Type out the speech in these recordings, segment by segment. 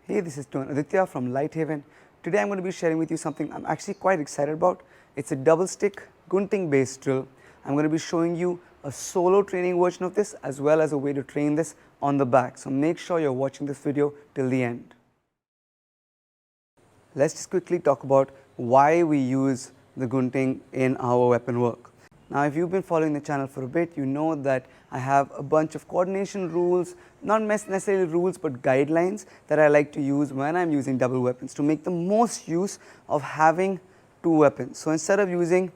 Hey, this is Aditya from LightHaven. Today I'm going to be sharing with you something I'm actually quite excited about. It's a double stick gunting based drill. I'm going to be showing you a solo training version of this as well as a way to train this on the back. So make sure you're watching this video till the end. Let's just quickly talk about why we use the gunting in our weapon work. Now, if you've been following the channel for a bit, you know that I have a bunch of coordination rules, not necessarily rules but guidelines that I like to use when I'm using double weapons to make the most use of having two weapons. So instead of using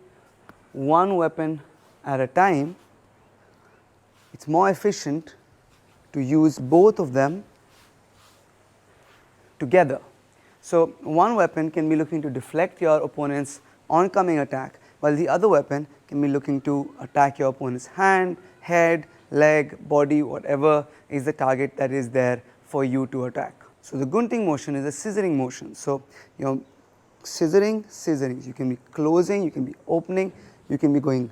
one weapon at a time, it's more efficient to use both of them together. So one weapon can be looking to deflect your opponent's oncoming attack, while the other weapon can be looking to attack your opponent's hand, head, leg, body, whatever is the target that is there for you to attack. So the gunting motion is a scissoring motion. So scissoring, you can be closing, you can be opening, you can be going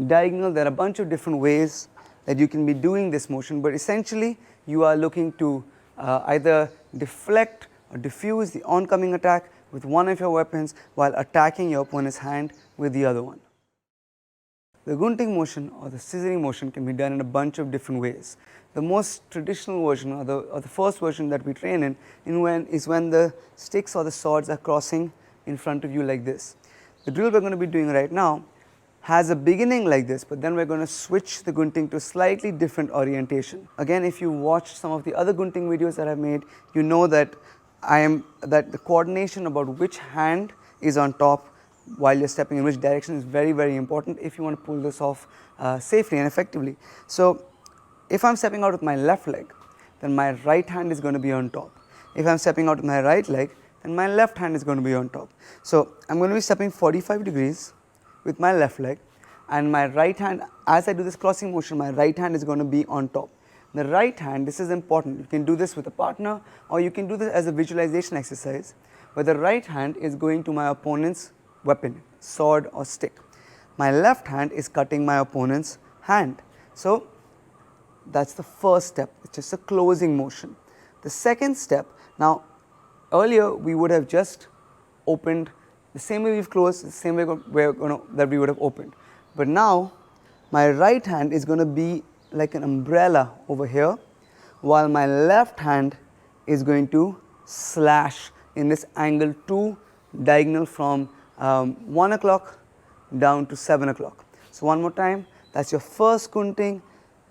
diagonal. There are a bunch of different ways that you can be doing this motion, but essentially you are looking to either deflect or diffuse the oncoming attack with one of your weapons while attacking your opponent's hand with the other one. The gunting motion or the scissoring motion can be done in a bunch of different ways. The most traditional version or the first version that we train is when the sticks or the swords are crossing in front of you like this. The drill we are going to be doing right now has a beginning like this, but then we are going to switch the gunting to a slightly different orientation. Again, if you watched some of the other gunting videos that I have made, you know that the coordination about which hand is on top while you're stepping in which direction is very, very important if you want to pull this off safely and effectively. So if I'm stepping out with my left leg, then my right hand is going to be on top. If I'm stepping out with my right leg, then my left hand is going to be on top. So I'm going to be stepping 45 degrees with my left leg, and my right hand, as I do this crossing motion, my right hand is going to be on top. The right hand, this is important, you can do this with a partner or you can do this as a visualization exercise, where the right hand is going to my opponent's weapon, sword or stick. My left hand is cutting my opponent's hand. So that's the first step, it's just a closing motion. The second step, now earlier we would have just opened the same way we've closed, the same way that we would have opened. But now my right hand is going to be like an umbrella over here, while my left hand is going to slash in this angle 2 diagonal from 1 o'clock down to 7 o'clock. So one more time, that's your first gunting,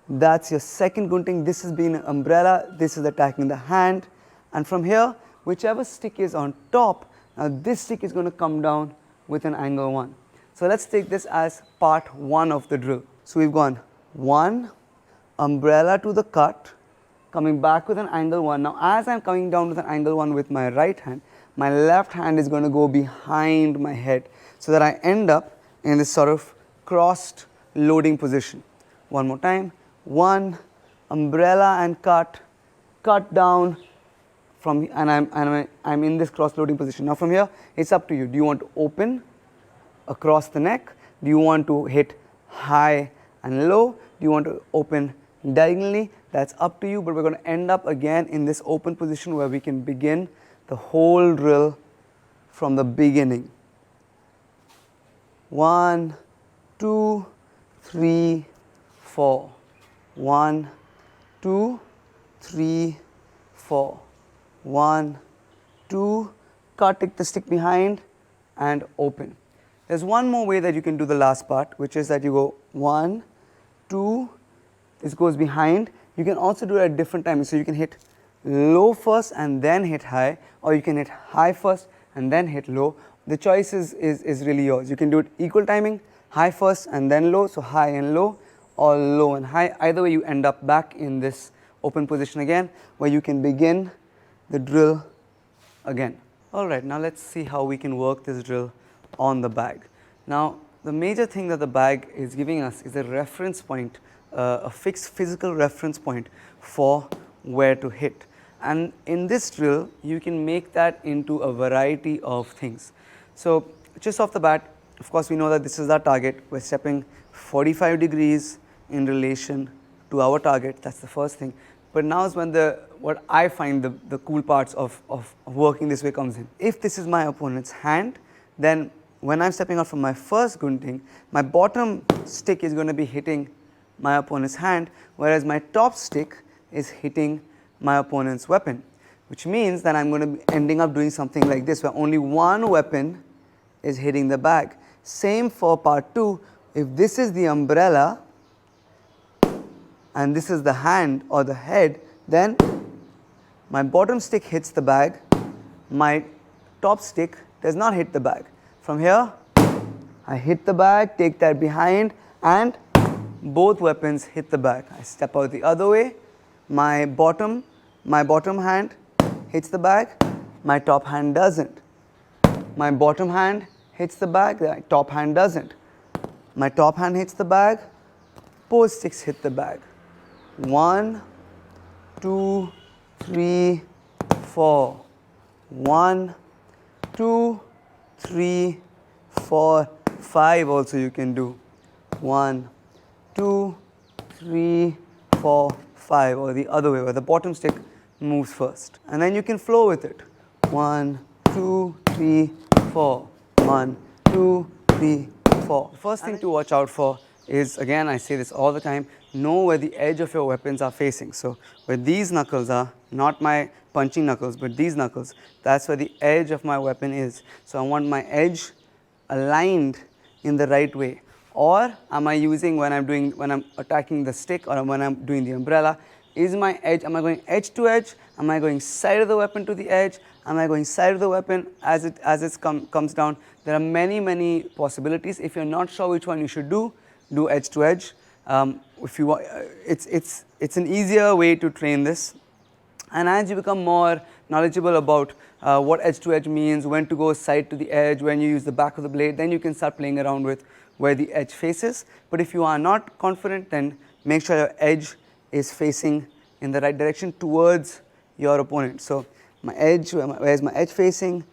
that's your second gunting. This has been an umbrella, this is attacking the hand, and from here whichever stick is on top, now this stick is going to come down with an angle 1. So let's take this as part 1 of the drill. So we've gone 1, umbrella to the cut, coming back with an angle 1. Now as I'm coming down with an angle 1 with my right hand, my left hand is going to go behind my head so that I end up in this sort of crossed loading position. One more time, 1, umbrella and cut down from, and I'm in this cross loading position. Now from here it's up to you. Do you want to open across the neck? Do you want to hit high and low? Do you want to open diagonally? That's up to you, but we're going to end up again in this open position where we can begin the whole drill from the beginning. 1, 2, 3, 4. 1, 2, 3, 4. 1, 2, cut, take the stick behind and open. There's one more way that you can do the last part, which is that you go 1, 2, this goes behind. You can also do it at different timings. So you can hit low first and then hit high, or you can hit high first and then hit low. The choice is really yours. You can do it equal timing, high first and then low, so high and low, or low and high. Either way you end up back in this open position again where you can begin the drill again. Alright, now let's see how we can work this drill on the bag. Now the major thing that the bag is giving us is a reference point, a fixed physical reference point for where to hit. And in this drill you can make that into a variety of things. So just off the bat, of course we know that this is our target. We're stepping 45 degrees in relation to our target, that's the first thing. But now is when what I find the cool parts of working this way comes in. If this is my opponent's hand, then when I'm stepping out from my first gunting, my bottom stick is going to be hitting my opponent's hand, whereas my top stick is hitting my opponent's weapon, which means that I'm going to be ending up doing something like this, where only one weapon is hitting the bag. Same for part 2. If this is the umbrella and this is the hand or the head, then my bottom stick hits the bag, my top stick does not hit the bag. From here, I hit the bag, take that behind, and both weapons hit the bag. I step out the other way, my bottom hand hits the bag, my top hand doesn't. My bottom hand hits the bag, the top hand doesn't. My top hand hits the bag, both sticks hit the bag. 1, 2, 3, 4. 1, 2, 3, 4, 5 also you can do. 1, 2, 3, 4, 5, or the other way, where the bottom stick moves first. And then you can flow with it. 1, 2, 3, 4. 1, 2, 3, 4. The first thing to watch out for is, again, I say this all the time, know where the edge of your weapons are facing. So where these knuckles are, not my punching knuckles, but these knuckles, that's where the edge of my weapon is. So I want my edge aligned in the right way. Or am I using, when I'm attacking the stick or when I'm doing the umbrella, is my edge, am I going edge to edge? Am I going side of the weapon to the edge? Am I going side of the weapon as it comes down? There are many possibilities. If you're not sure which one you should do edge to edge. If you want, it's an easier way to train this. And as you become more knowledgeable about what edge to edge means, when to go side to the edge, when you use the back of the blade, then you can start playing around with where the edge faces. But if you are not confident, then make sure your edge is facing in the right direction towards your opponent. So my edge, where is my edge facing?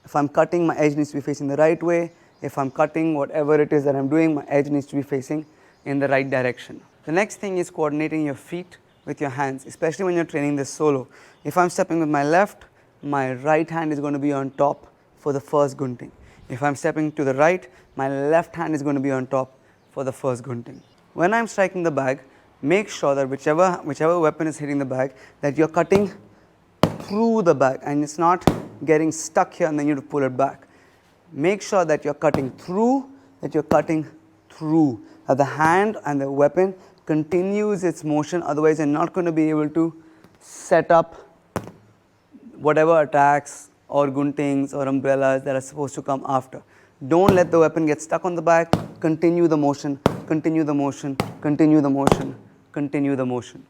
If I'm cutting, my edge needs to be facing the right way. If I'm cutting, whatever it is that I'm doing, my edge needs to be facing in the right direction. The next thing is coordinating your feet with your hands, especially when you're training this solo. If I'm stepping with my left, my right hand is going to be on top for the first gunting. If I'm stepping to the right, my left hand is going to be on top for the first gunting. When I'm striking the bag, make sure that whichever weapon is hitting the bag, that you're cutting through the bag and it's not getting stuck here and then you have to pull it back. Make sure that you're cutting through, that the hand and the weapon continues its motion, otherwise you're not going to be able to set up whatever attacks or guntings or umbrellas that are supposed to come after. Don't let the weapon get stuck on the back. Continue the motion, continue the motion, continue the motion, continue the motion.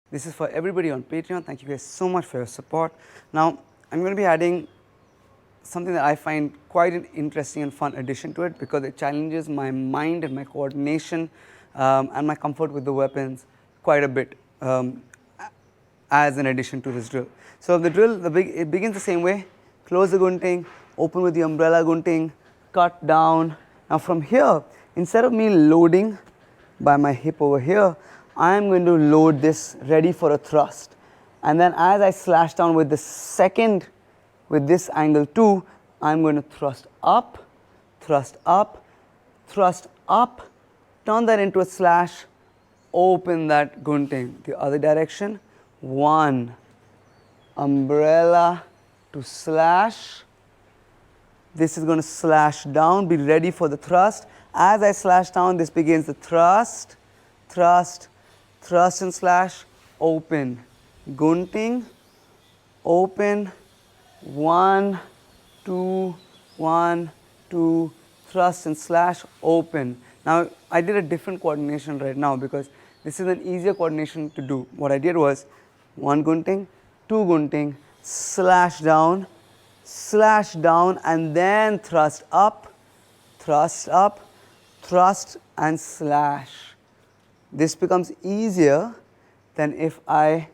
This is for everybody on Patreon. Thank you guys so much for your support. Now, I'm going to be adding something that I find quite an interesting and fun addition to it, because it challenges my mind and my coordination and my comfort with the weapons quite a bit as an addition to this drill. So the drill, it begins the same way. Close the gunting, open with the umbrella gunting, cut down. Now from here, instead of me loading by my hip over here, I am going to load this ready for a thrust. And then as I slash down with the second, with this angle too, I'm going to thrust up, thrust up, thrust up, turn that into a slash, open that gunting. The other direction, 1, umbrella to slash. This is going to slash down, be ready for the thrust. As I slash down, this begins the thrust, thrust, thrust and slash, open, gunting, open, 1, 2, 1, 2, thrust and slash, open. Now I did a different coordination right now because this is an easier coordination to do. What I did was 1 gunting, 2 gunting, slash down, and then thrust up, thrust and slash. This becomes easier than if I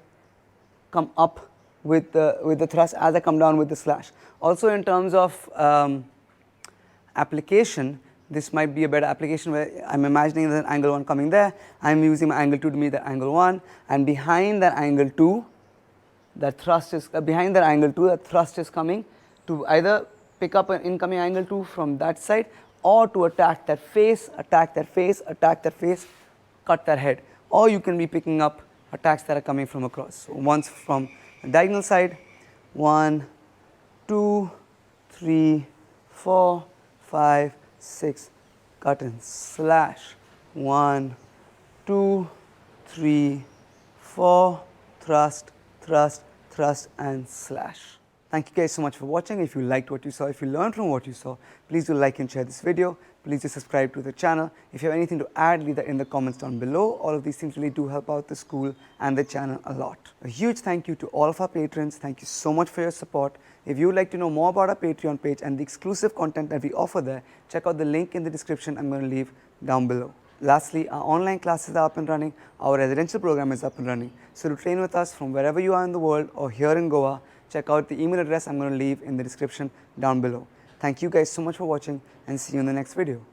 come up with the thrust as I come down with the slash. Also in terms of application, this might be a better application where I'm imagining there's an angle 1 coming there, I'm using my angle 2 to meet the angle 1, and behind that angle 2, that thrust is behind that angle 2, that thrust is coming to either pick up an incoming angle 2 from that side, or to attack that face, attack that face, attack that face, cut that head. Or you can be picking up attacks that are coming from across. So once from the diagonal side, 1, 2, 3, 4, 5, 6, cut and slash. 1, 2, 3, 4, thrust, thrust, thrust, and slash. Thank you guys so much for watching. If you liked what you saw, if you learned from what you saw, please do like and share this video. Please do subscribe to the channel. If you have anything to add, leave that in the comments down below. All of these things really do help out the school and the channel a lot. A huge thank you to all of our patrons. Thank you so much for your support. If you would like to know more about our Patreon page and the exclusive content that we offer there, check out the link in the description I'm going to leave down below. Lastly, our online classes are up and running. Our residential program is up and running. So to train with us from wherever you are in the world or here in Goa, check out the email address I'm going to leave in the description down below. Thank you guys so much for watching, and see you in the next video.